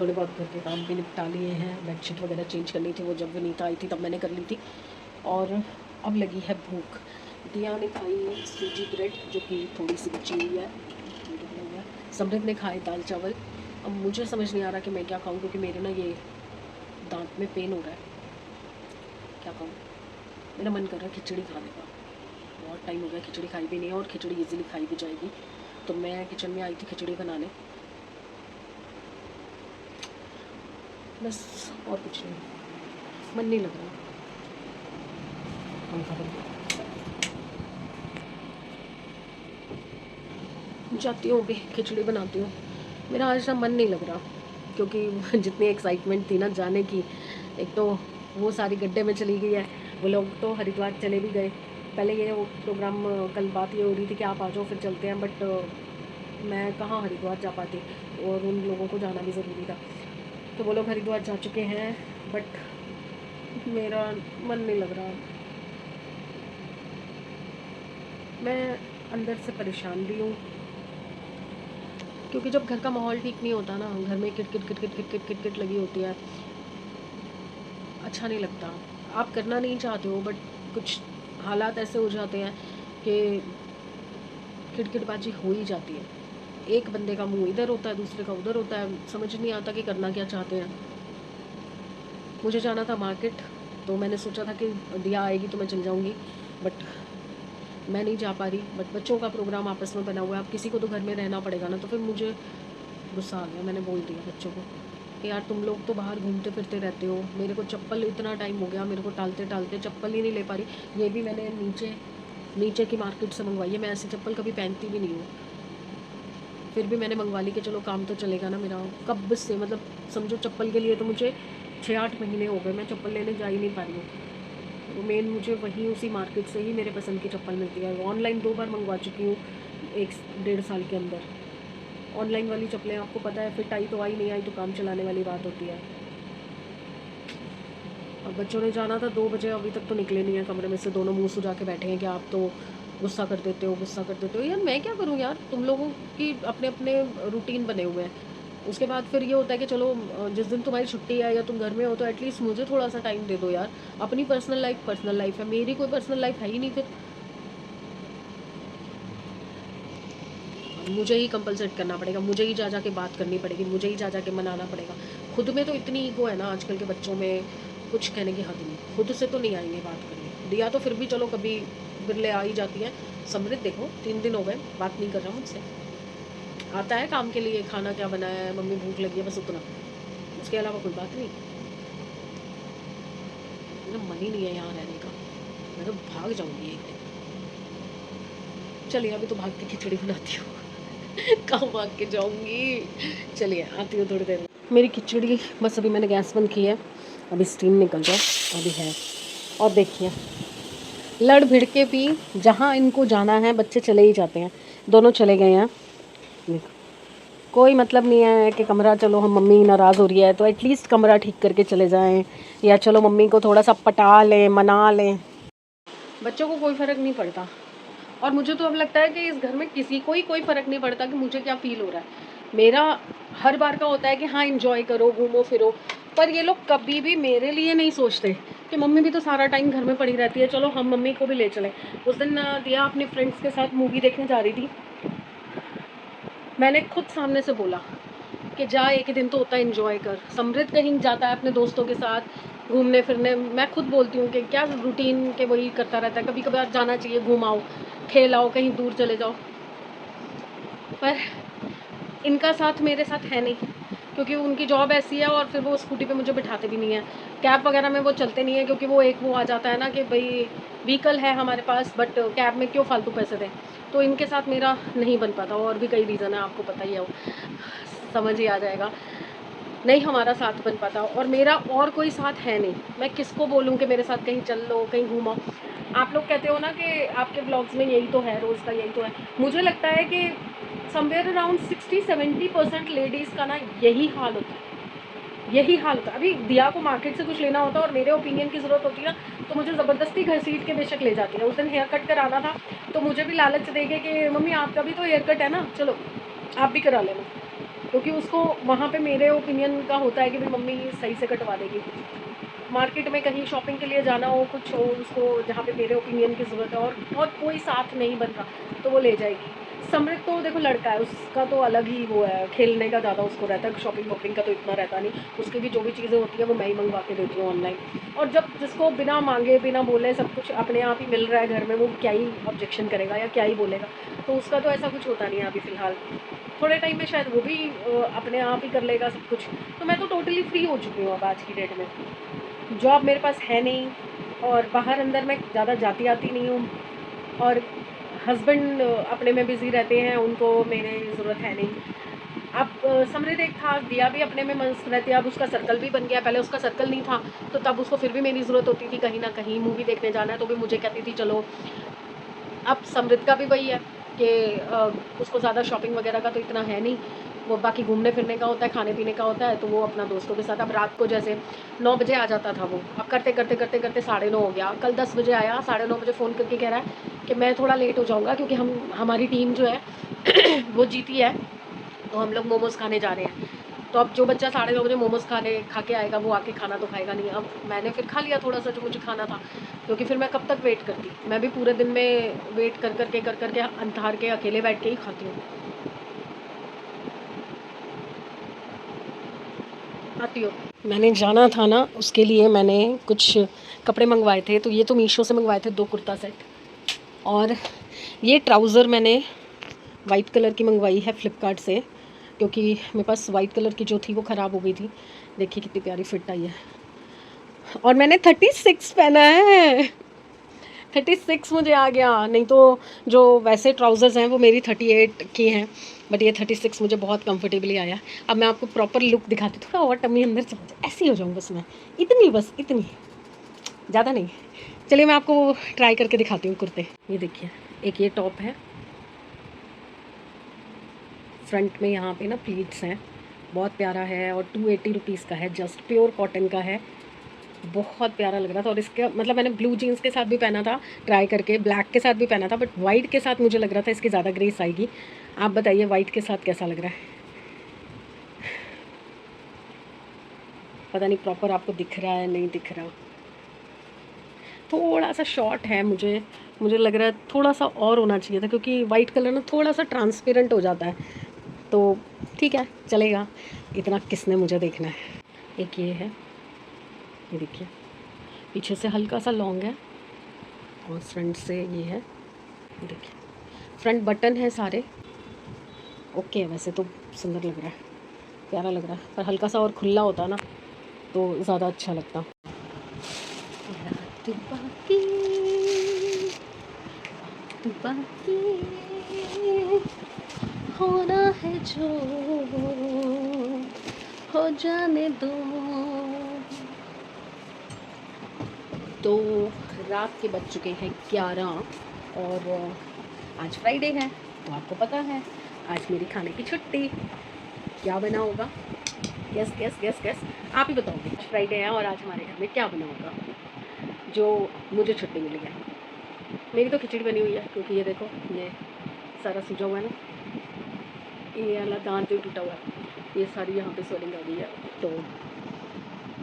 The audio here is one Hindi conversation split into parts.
थोड़े बहुत घर के काम भी निपटा लिए हैं। बेडशीट वगैरह चेंज करनी थी, वो जब विनीता आई थी तब मैंने कर ली थी। और अब लगी है भूख। दिया ने खाई सूजी ब्रेड जो कि थोड़ी सी बची हुई है। समृद्ध ने खाए दाल चावल। अब मुझे समझ नहीं आ रहा कि मैं क्या खाऊं, क्योंकि मेरे ना ये दांत में पेन हो रहा है। क्या खाऊं? मेरा मन कर रहा है खिचड़ी खाने का। बहुत टाइम हो गया खिचड़ी खाई भी नहीं है, और खिचड़ी इजीली खाई भी जाएगी। तो मैं किचन में आई थी खिचड़ी बनाने, बस, और कुछ नहीं। मन नहीं लग रहा। पंखा बंद जाती हूँ, अभी खिचड़ी बनाती हूँ। मेरा आज ना मन नहीं लग रहा, क्योंकि जितनी एक्साइटमेंट थी ना जाने की, एक तो वो सारी गड्ढे में चली गई है। वो लोग तो हरिद्वार चले भी गए। पहले ये वो प्रोग्राम, कल बात ये हो रही थी कि आप आ जाओ फिर चलते हैं, बट मैं कहाँ हरिद्वार जा पाती, और उन लोगों को जाना भी ज़रूरी था। तो वो लोग हरिद्वार जा चुके हैं, बट मेरा मन नहीं लग रहा। मैं अंदर से परेशान भी हूँ, क्योंकि जब घर का माहौल ठीक नहीं होता ना, घर में kit kit kit kit kit kit kit kit लगी होती है, अच्छा नहीं लगता। आप करना नहीं चाहते हो, बट कुछ हालात ऐसे हो जाते हैं कि किटकिटबाजी हो ही जाती है। एक बंदे का मुंह इधर होता है, दूसरे का उधर होता है, समझ नहीं आता कि करना क्या चाहते हैं। मुझे जाना था मार्केट, तो मैंने सोचा था कि दिया आएगी तो मैं चल जाऊंगी, बट मैं नहीं जा पा रही। बट बच्चों का प्रोग्राम आपस में बना हुआ है, अब किसी को तो घर में रहना पड़ेगा ना। तो फिर मुझे गुस्सा आ गया, मैंने बोल दिया बच्चों को कि यार तुम लोग तो बाहर घूमते फिरते रहते हो, मेरे को चप्पल, इतना टाइम हो गया मेरे को टालते टालते चप्पल ही नहीं ले पा रही। ये भी मैंने नीचे की मार्केट से मंगवाई है, मैं ऐसी चप्पल कभी पहनती भी नहीं हूँ, फिर भी मैंने मंगवा ली कि चलो काम तो चलेगा ना मेरा। कब से, मतलब समझो चप्पल के लिए तो मुझे 6-8 महीने हो गए, मैं चप्पल लेने जा ही नहीं पा रही हूँ। वो मेन मुझे वहीं उसी मार्केट से ही मेरे पसंद की चप्पल मिलती है। ऑनलाइन 2 बार मंगवा चुकी हूँ 1-1.5 साल के अंदर। ऑनलाइन वाली चप्पलें आपको पता है, फिट आई तो आई, नहीं आई तो काम चलाने वाली बात होती है। और बच्चों ने जाना था 2 बजे, अभी तक तो निकले नहीं हैं कमरे में से, दोनों मुंह सुझा के बैठे हैं कि आप तो गुस्सा कर देते हो, गुस्सा कर देते हो। यार मैं क्या करूँ यार, तुम लोगों की अपने अपने रूटीन बने हुए हैं। उसके बाद फिर ये होता है कि चलो जिस दिन तुम्हारी छुट्टी है या तुम घर में हो तो एटलीस्ट मुझे थोड़ा सा टाइम दे दो यार। अपनी पर्सनल लाइफ है, मेरी कोई पर्सनल लाइफ है ही नहीं। फिर मुझे ही कंपलसेट करना पड़ेगा, मुझे ही जा जा के बात करनी पड़ेगी, मुझे ही जा जा के मनाना पड़ेगा। खुद में तो इतनी ईगो है ना आजकल के बच्चों में, कुछ कहने की हद नहीं। खुद से तो नहीं आएंगे बात करने। दिया तो फिर भी चलो कभी बिरले आ ही जाती है। समृद्ध देखो 3 दिन हो गए बात नहीं कर रहा मुझसे। आता है काम के लिए, खाना क्या बनाया है, मम्मी भूख लगी है, बस उतना, उसके अलावा कोई बात नहीं। मेरा मन ही नहीं है यहाँ रहने का, मैं तो भाग जाऊँगी एक दिन। चलिए अभी तो भाग के खिचड़ी बनाती हूँ। कहाँ भाग के जाऊँगी। चलिए आती हूँ थोड़ी देर में। मेरी खिचड़ी बस अभी मैंने गैस बंद की है, अभी स्टीम निकल जाए, अभी है। और देखिए लड़ भिड़ के भी जहाँ इनको जाना है बच्चे चले ही जाते हैं। दोनों चले गए हैं। देखो कोई मतलब नहीं है कि कमरा, चलो हम मम्मी नाराज़ हो रही है तो एटलीस्ट कमरा ठीक करके चले जाएं, या चलो मम्मी को थोड़ा सा पटा लें, मना लें। बच्चों को कोई फ़र्क नहीं पड़ता। और मुझे तो अब लगता है कि इस घर में किसी को ही कोई फ़र्क नहीं पड़ता कि मुझे क्या फ़ील हो रहा है। मेरा हर बार का होता है कि हाँ एंजॉय करो, घूमो फिरो, पर ये लोग कभी भी मेरे लिए नहीं सोचते कि मम्मी भी तो सारा टाइम घर में पड़ी रहती है, चलो हम मम्मी को भी ले चलें। उस दिन दिया अपने फ्रेंड्स के साथ मूवी देखने जा रही थी, मैंने खुद सामने से बोला कि जा, एक ही दिन तो होता है, एंजॉय कर। समृद्ध कहीं जाता है अपने दोस्तों के साथ घूमने फिरने, मैं खुद बोलती हूँ कि क्या रूटीन के वही करता रहता है, कभी कभार जाना चाहिए, घूम आओ, खेल आओ, कहीं दूर चले जाओ। पर इनका साथ मेरे साथ है नहीं, क्योंकि उनकी जॉब ऐसी है, और फिर वो स्कूटी पे मुझे बिठाते भी नहीं है। कैब वगैरह में वो चलते नहीं है, क्योंकि वो एक वो आ जाता है ना कि भाई व्हीकल है हमारे पास, बट कैब में क्यों फालतू पैसे दें। तो इनके साथ मेरा नहीं बन पाता, और भी कई रीज़न है, आपको पता ही है, वो समझ ही आ जाएगा। नहीं हमारा साथ बन पाता, और मेरा और कोई साथ है नहीं। मैं किसको बोलूँ कि मेरे साथ कहीं चल लो, कहीं घूमो। आप लोग कहते हो ना कि आपके ब्लॉग्स में यही तो है, रोज़ का यही तो है। मुझे लगता है कि समवेयर अराउंड 60-70% लेडीज़ का ना यही हाल होता है, यही हाल होता है। अभी दिया को मार्केट से कुछ लेना होता है और मेरे ओपिनियन की ज़रूरत होती है ना, तो मुझे ज़बरदस्ती घसीट के बेशक ले जाती है। उस दिन हेयर कट कराना था तो मुझे भी लालच देके कि मम्मी आपका भी तो हेयर कट है ना, चलो आप भी करा लेना। क्योंकि उसको वहाँ पे मेरे ओपिनियन का होता है कि भाई मम्मी सही से कटवा देगी। मार्केट में कहीं शॉपिंग के लिए जाना हो, कुछ हो उसको, जहाँ पे मेरे ओपिनियन की ज़रूरत है और कोई साथ नहीं बन रहा तो वो ले जाएगी। समृद्ध तो देखो लड़का है, उसका तो अलग ही वो है, खेलने का ज़्यादा उसको रहता है, शॉपिंग वॉपिंग का तो इतना रहता नहीं। उसकी भी जो भी चीज़ें होती हैं वो मैं ही मंगवा के देती हूँ ऑनलाइन। और जब जिसको बिना मांगे बिना बोले सब कुछ अपने आप ही मिल रहा है घर में, वो क्या ही ऑब्जेक्शन करेगा या क्या ही बोलेगा। तो उसका तो ऐसा कुछ होता नहीं है अभी फ़िलहाल। थोड़े टाइम में शायद वो भी अपने आप ही कर लेगा सब कुछ। तो मैं तो टोटली फ्री हो चुकी हूँ अब आज की डेट में। जॉब मेरे पास है नहीं और बाहर अंदर मैं ज़्यादा जाती आती नहीं हूँ, और हस्बैंड अपने में बिज़ी रहते हैं, उनको मेरी ज़रूरत है नहीं। अब समृद्ध एक था, दिया भी अपने में मस्त रहती है, अब उसका सर्कल भी बन गया। पहले उसका सर्कल नहीं था तो तब उसको फिर भी मेरी ज़रूरत होती थी, कहीं ना कहीं मूवी देखने जाना है तो भी मुझे कहती थी चलो। अब समृद्ध का भी वही है कि उसको ज़्यादा शॉपिंग वगैरह का तो इतना है नहीं, वो बाकी घूमने फिरने का होता है, खाने पीने का होता है, तो वो अपना दोस्तों के साथ। अब रात को जैसे 9 बजे आ जाता था वो, अब करते करते करते करते 9:30 हो गया। कल 10 बजे आया, 9:30 बजे फ़ोन करके कह रहा है कि मैं थोड़ा लेट हो जाऊँगा क्योंकि हमारी टीम जो है वो जीती है, तो हम लोग मोमोज़ खाने जा रहे हैं। तो अब जो बच्चा 9:30 बजे मोमोज़ खा के आएगा वो आके खाना तो खाएगा नहीं। अब मैंने फिर खा लिया थोड़ा सा जो मुझे खाना था, क्योंकि फिर मैं कब तक वेट करती। मैं भी पूरे दिन में वेट कर कर के अंधार के अकेले बैठ के ही खाती हूँ। आती हो। मैंने जाना था ना, उसके लिए मैंने कुछ कपड़े मंगवाए थे। तो ये तो मीशो से मंगवाए थे 2 कुर्ता सेट, और ये ट्राउज़र मैंने वाइट कलर की मंगवाई है फ्लिपकार्ट से, क्योंकि मेरे पास वाइट कलर की जो थी वो ख़राब हो गई थी। देखिए कितनी प्यारी फिट आई है, और मैंने 36 पहना है। 36 मुझे आ गया, नहीं तो जो वैसे ट्राउज़र्स हैं वो मेरी 38 की हैं, बट ये 36 मुझे बहुत कंफर्टेबली आया। अब मैं आपको प्रॉपर लुक दिखाती हूँ, थोड़ा और टम्मी अंदर चला जाए, ऐसी हो जाऊँ बस मैं, इतनी, बस इतनी, ज़्यादा नहीं। चलिए मैं आपको ट्राई करके दिखाती हूँ कुर्ते। ये देखिए, एक ये टॉप है, फ्रंट में यहाँ पे ना प्लीट्स हैं, बहुत प्यारा है, और 280 रुपीज़ का है, जस्ट प्योर कॉटन का है, बहुत प्यारा लग रहा था। और इसका मतलब मैंने ब्लू जीन्स के साथ भी पहना था ट्राई करके, ब्लैक के साथ भी पहना था, बट वाइट के साथ मुझे लग रहा था इसकी ज़्यादा ग्रेस आएगी। आप बताइए वाइट के साथ कैसा लग रहा है? पता नहीं प्रॉपर आपको दिख रहा है नहीं दिख रहा, थोड़ा सा शॉर्ट है, मुझे मुझे लग रहा है थोड़ा सा और होना चाहिए था, क्योंकि वाइट कलर ना थोड़ा सा ट्रांसपेरेंट हो जाता है। तो ठीक है, चलेगा, इतना किसने मुझे देखना है। एक ये है, ये देखिए, पीछे से हल्का सा लॉन्ग है और फ्रंट से ये है, देखिए फ्रंट बटन है सारे, ओके है, वैसे तो सुंदर लग रहा है, प्यारा लग रहा है, पर हल्का सा और खुला होता ना तो ज़्यादा अच्छा लगता। रात बाकी, रात बाकी होना है जो हो जाने दो। तो रात के बज चुके हैं 11, और आज फ्राइडे है, तो आपको पता है आज मेरी खाने की छुट्टी। क्या बना होगा? गैस गैस गैस गैस, आप ही बताओगे। आज फ्राइडे है और आज हमारे घर में क्या बना होगा जो मुझे छुट्टी मिली है। मेरी तो खिचड़ी बनी हुई है, क्योंकि ये देखो, ये सारा सूजा हुआ है ना, ये वाला दांत जो टूटा हुआ है, ये सारी यहाँ पे स्वेलिंग आ गई है, तो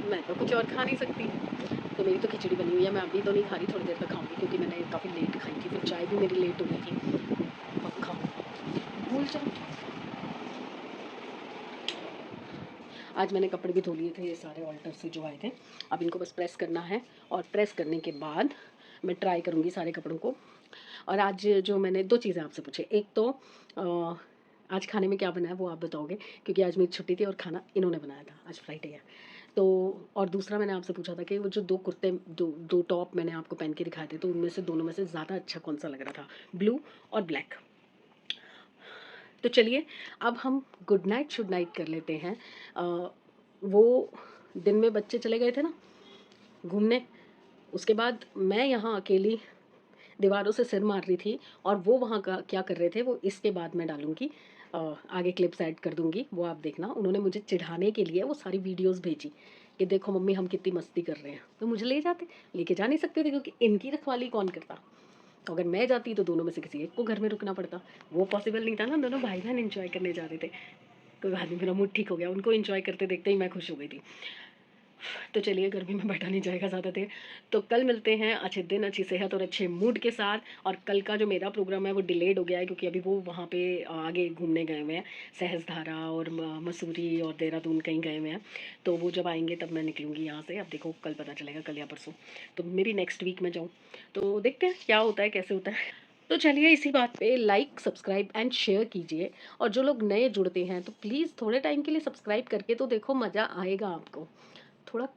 मैं तो कुछ और खा नहीं सकती। तो मेरी तो खिचड़ी बनी हुई है, मैं अभी तो नहीं खा रही, थोड़ी देर तक खाऊंगी, क्योंकि मैंने काफ़ी लेट खाई थी, फिर चाय भी मेरी लेट हो गई थी। पक्का भूल जाओ। आज मैंने कपड़े भी धो लिए थे, ये सारे ऑल्टर से जो आए थे, अब इनको बस प्रेस करना है, और प्रेस करने के बाद मैं ट्राई करूँगी सारे कपड़ों को। और आज जो मैंने 2 चीज़ें आपसे पूछी, एक तो आज खाने में क्या बना है वो आप बताओगे, क्योंकि आज मेरी छुट्टी थी और खाना इन्होंने बनाया था, आज फ्राइडे है। तो और दूसरा मैंने आपसे पूछा था कि वो जो 2 कुर्ते, 2 टॉप मैंने आपको पहन के दिखाए थे, तो उनमें से दोनों में से ज़्यादा अच्छा कौन सा लग रहा था, ब्लू और ब्लैक। तो चलिए अब हम गुड नाइट शुड नाइट कर लेते हैं। वो दिन में बच्चे चले गए थे ना घूमने, उसके बाद मैं यहाँ अकेली दीवारों से सिर मार रही थी, और वो वहाँ का क्या कर रहे थे वो इसके बाद मैं डालूँगी, आगे क्लिप्स ऐड कर दूँगी, वो आप देखना। उन्होंने मुझे चिढ़ाने के लिए वो सारी वीडियोज़ भेजी कि देखो मम्मी हम कितनी मस्ती कर रहे हैं, तो मुझे ले जाते, लेके जा नहीं सकते थे, क्योंकि इनकी रखवाली कौन करता। तो अगर मैं जाती तो दोनों में से किसी एक को घर में रुकना पड़ता, वो पॉसिबल नहीं था ना, दोनों भाई बहन एंजॉय करने जा रहे थे। कोई बात नहीं, मेरा मूड ठीक हो गया, उनको एंजॉय करते देखते ही मैं खुश हो गई थी। तो चलिए, गर्मी में बैठा नहीं जाएगा ज़्यादा देर, तो कल मिलते हैं अच्छे दिन, अच्छी सेहत और अच्छे मूड के साथ। और कल का जो मेरा प्रोग्राम है वो डिलेड हो गया है, क्योंकि अभी वो वहाँ पे आगे घूमने गए हुए हैं, सहस्त्रधारा और मसूरी और देहरादून कहीं गए हुए हैं। तो वो जब आएंगे तब मैं निकलूँगी यहाँ से। अब देखो कल पता चलेगा, कल या परसों, तो मे बी नेक्स्ट वीक में जाऊँ। तो देखते हैं क्या होता है, कैसे होता है। तो चलिए, इसी बात पे लाइक, सब्सक्राइब एंड शेयर कीजिए। और जो लोग नए जुड़ते हैं तो प्लीज़ थोड़े टाइम के लिए सब्सक्राइब करके तो देखो, मज़ा आएगा आपको। थोड़ा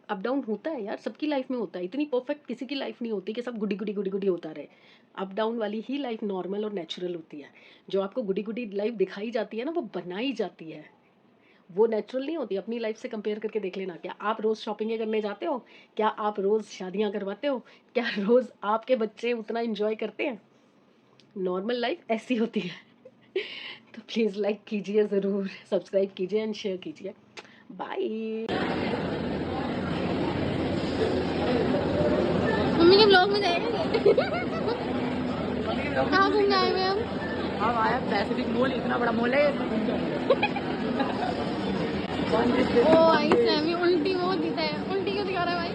अप डाउन होता है यार, सबकी लाइफ में होता है, इतनी परफेक्ट किसी की लाइफ नहीं होती कि सब गुडी गुडी गुडी गुडी होता रहे। अप डाउन वाली ही लाइफ नॉर्मल और नेचुरल होती है। जो आपको गुडी गुडी लाइफ दिखाई जाती है ना, वो बनाई जाती है, वो नेचुरल नहीं होती। अपनी लाइफ से कंपेयर करके देख लेना। क्या आप रोज़ शॉपिंग करने जाते हो? क्या आप रोज़ शादियाँ करवाते हो? क्या रोज़ आपके बच्चे उतना इंजॉय करते हैं? नॉर्मल लाइफ ऐसी होती है। तो प्लीज़ लाइक कीजिए ज़रूर, सब्सक्राइब कीजिए एंड शेयर कीजिए। बाय। मम्मी के ब्लॉग में जाएंगे। कहाँ घूमने आए हुए हम? हम आया पैसिफिक मॉल, इतना बड़ा मॉल है। ओ आई सैमी, उल्टी वो दिखता है, उल्टी क्यों दिखा रहा है भाई?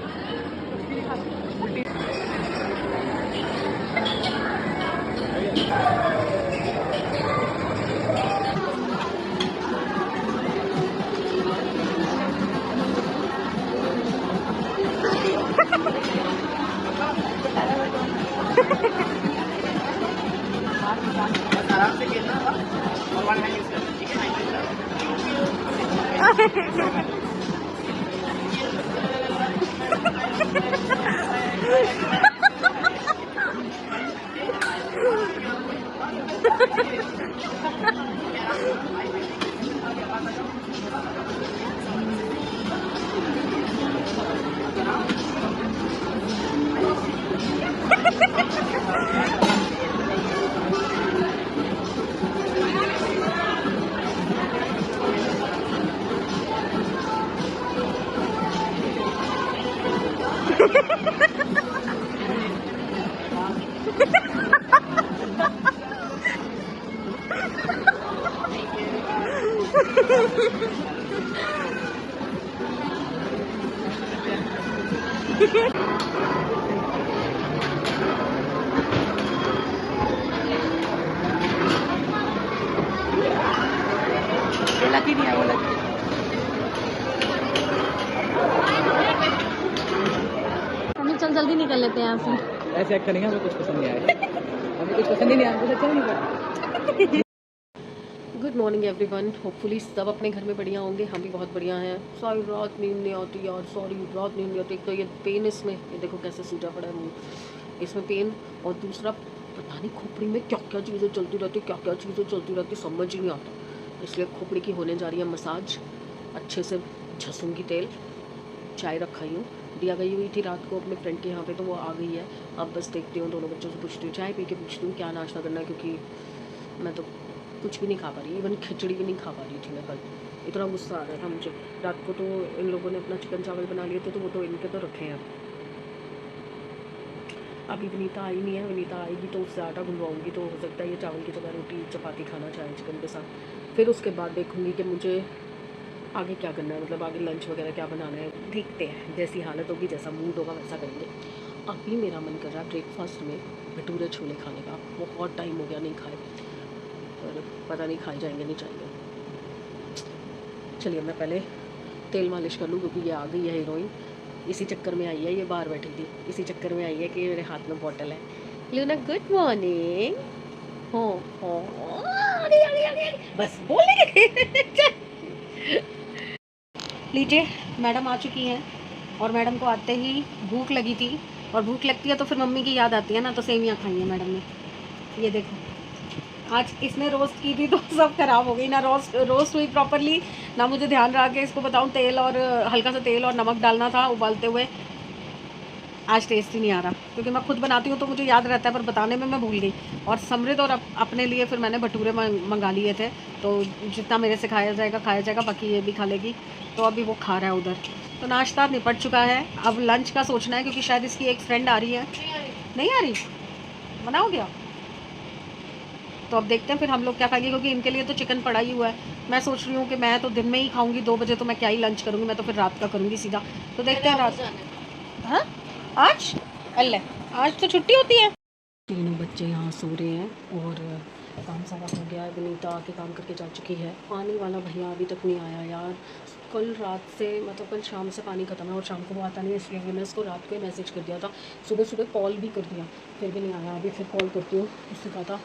आराम से खेलना था और वन हैंड यूज करना, ठीक लकी नहीं है वो, लकी मम्मी चल जल्दी निकल लेते हैं यहाँ से। ऐसे एक्ट करेंगे, हमें कुछ पसंद नहीं आया। हमें कुछ पसंद ही नहीं आया, कुछ अच्छा नहीं लगा। गुड मॉर्निंग एवरीवन, होपफुली सब अपने घर में बढ़िया होंगे। हम भी बहुत बढ़िया हैं। सॉरी रात नींद नहीं आती यार, सॉरी रात नींद नहीं आती। एक तो ये पेन इसमें, ये देखो कैसे सूजा पड़ा है मुँह, इसमें पेन। और दूसरा पता नहीं खोपड़ी में क्या क्या चीज़ें चलती रहती, क्या क्या चीज़ें चलती रहती, समझ ही नहीं आता। इसलिए खोपड़ी की होने जा रही है मसाज, अच्छे से झसूंगी तेल। चाय रखाई हूँ, दिया गई हुई थी रात को अपने फ्रेंड के यहाँ पे, तो वो आ गई है। अब बस देखती हूँ, दोनों बच्चों से पूछती हूँ, चाय पी के पूछती हूँ क्या नाश्ता करना है, क्योंकि मैं तो कुछ भी नहीं खा पा रही, इवन खिचड़ी भी नहीं खा पा रही थी मैं कल। इतना गुस्सा आ रहा था मुझे। रात को तो इन लोगों ने अपना चिकन चावल बना लिए थे, तो वो तो इनके तो रखे हैं। अभी विनीता आई नहीं है, विनीता आएगी तो उससे आटा गुंदवाऊँगी, तो हो सकता है ये चावल की जगह रोटी चपाती खाना चाहे चिकन के साथ। फिर उसके बाद देखूँगी कि मुझे आगे क्या करना है, मतलब आगे लंच वगैरह क्या बनाना है। देखते हैं, जैसी हालत होगी, जैसा मूड होगा वैसा करेंगे। अभी मेरा मन कर रहा है ब्रेकफास्ट में भटूरे छोले खाने का, बहुत टाइम हो गया नहीं खाए, और पता नहीं खाए जाएंगे नहीं जाएंगे। चलिए मैं पहले तेल मालिश कर लूँ, क्योंकि ये आ गई है हीरोइन। इसी चक्कर में आई है, ये बाहर बैठी थी, इसी चक्कर में आई है कि मेरे हाथ में बॉटल है। Luna good morning. हो बस बोले। लीजिए, मैडम आ चुकी हैं, और मैडम को आते ही भूख लगी थी, और भूख लगती है तो फिर मम्मी की याद आती है ना, तो सेवियाँ खाई हैं मैडम ने। ये देखो, आज इसने रोस्ट की थी तो सब खराब हो गई, ना रोस्ट हुई प्रॉपरली, ना मुझे ध्यान रहा कि इसको बताऊं तेल और हल्का सा तेल और नमक डालना था उबालते हुए। आज टेस्ट ही नहीं आ रहा, क्योंकि मैं खुद बनाती हूँ तो मुझे याद रहता है, पर बताने में मैं भूल गई। और समृद्ध और अपने लिए फिर मैंने भटूरे मंगा लिए थे, तो जितना मेरे से खाया जाएगा, बाकी ये भी खा लेगी। तो अभी वो खा रहा है उधर। तो नाश्ता निपट चुका है, अब लंच का सोचना है, क्योंकि शायद इसकी एक फ्रेंड आ रही है। नहीं आ रही, बनाओगे आप? तो अब देखते हैं फिर हम लोग क्या खाएंगे, क्योंकि इनके लिए तो चिकन पड़ा ही हुआ है। मैं सोच रही हूँ कि मैं तो दिन में ही खाऊंगी, 2 बजे तो मैं क्या ही लंच करूँगी, मैं तो फिर रात का करूँगी सीधा। तो देखते हैं रात। हाँ आज अल्लाह आज तो छुट्टी होती है। तीनों बच्चे यहाँ सो रहे हैं और काम सारा हो गया है। विनीता आके काम करके जा चुकी है। पानी वाला भैया अभी तक नहीं आया यार। कल रात से मतलब कल शाम से पानी ख़त्म है और शाम को वो आता नहीं है, इसलिए मैंने उसको रात को ही मैसेज कर दिया था। सुबह सुबह कॉल भी कर दिया, फिर भी नहीं आया। अभी फिर कॉल करती हूँ। उससे कहा था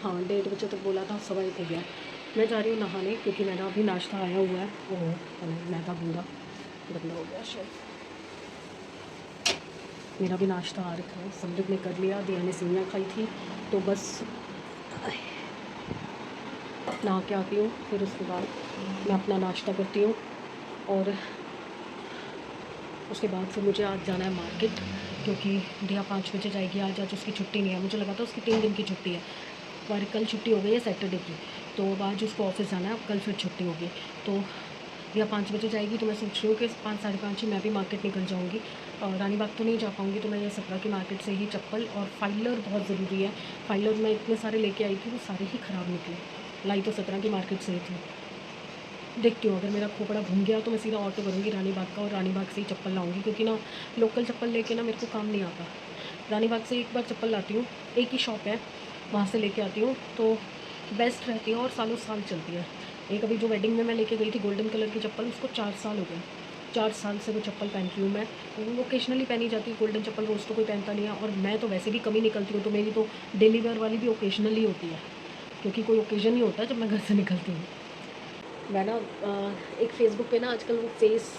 हाँ 1:30 बजे तक बोला था, 1:15 हो गया। मैं जा रही हूँ नहाने, क्योंकि मेरा अभी नाश्ता आया हुआ है। ओह मैदा बूंदा गंदा हो गया शायद। मेरा भी नाश्ता आ रखा है, समृद्ध ने कर लिया, दिया ने सेवियाँ खाई थी। तो बस नहा के आती हूँ, फिर उसके बाद मैं अपना नाश्ता करती हूँ और उसके बाद फिर मुझे आज जाना है मार्केट, क्योंकि दिया 5 बजे जाएगी। आज उसकी छुट्टी नहीं है, मुझे लगा था उसकी 3 दिन की छुट्टी है, पर कल छुट्टी हो गई है सैटरडे की। तो अब आज उसको ऑफिस जाना है, अब कल फिर छुट्टी होगी। तो दिया 5 बजे जाएगी, तो मैं सोच रही हूँ कि 5 साढ़े 5 ही मैं भी मार्केट निकल जाऊँगी। और रानी बाग तो नहीं जा पाऊँगी, तो मैं ये सपरा की मार्केट से ही चप्पल और फाइलर बहुत ज़रूरी है। फाइलर मैं इतने सारे लेके आई थी, वो सारे ही ख़राब निकले। लाई तो 17 की मार्केट से ही थी। देखती हूँ, अगर मेरा खोपड़ा घूम गया तो मैं सीधा ऑटो करूँगी रानी बाग का और रानी बाग से ही चप्पल लाऊंगी, क्योंकि ना लोकल चप्पल लेके ना मेरे को काम नहीं आता। रानी बाग से एक बार चप्पल लाती हूँ, एक ही शॉप है, वहाँ से लेके आती हूँ तो बेस्ट रहती है और सालों साल चलती है। एक अभी जो वेडिंग में मैं लेके गई थी गोल्डन कलर की चप्पल, उसको 4 साल हो गए। 4 साल से वो चप्पल पहन रही हूँ मैं। वो ओकेजनली पहनी जाती है गोल्डन चप्पल, रोज़ तो कोई पहनता नहीं है, और मैं तो वैसे भी कम ही निकलती हूँ, तो मेरी तो डेली वेयर वाली भी ओकेजनली होती है, क्योंकि कोई ओकेजन ही होता है जब मैं घर से निकलती हूँ। मैं ना एक फ़ेसबुक पे ना आजकल वो फेस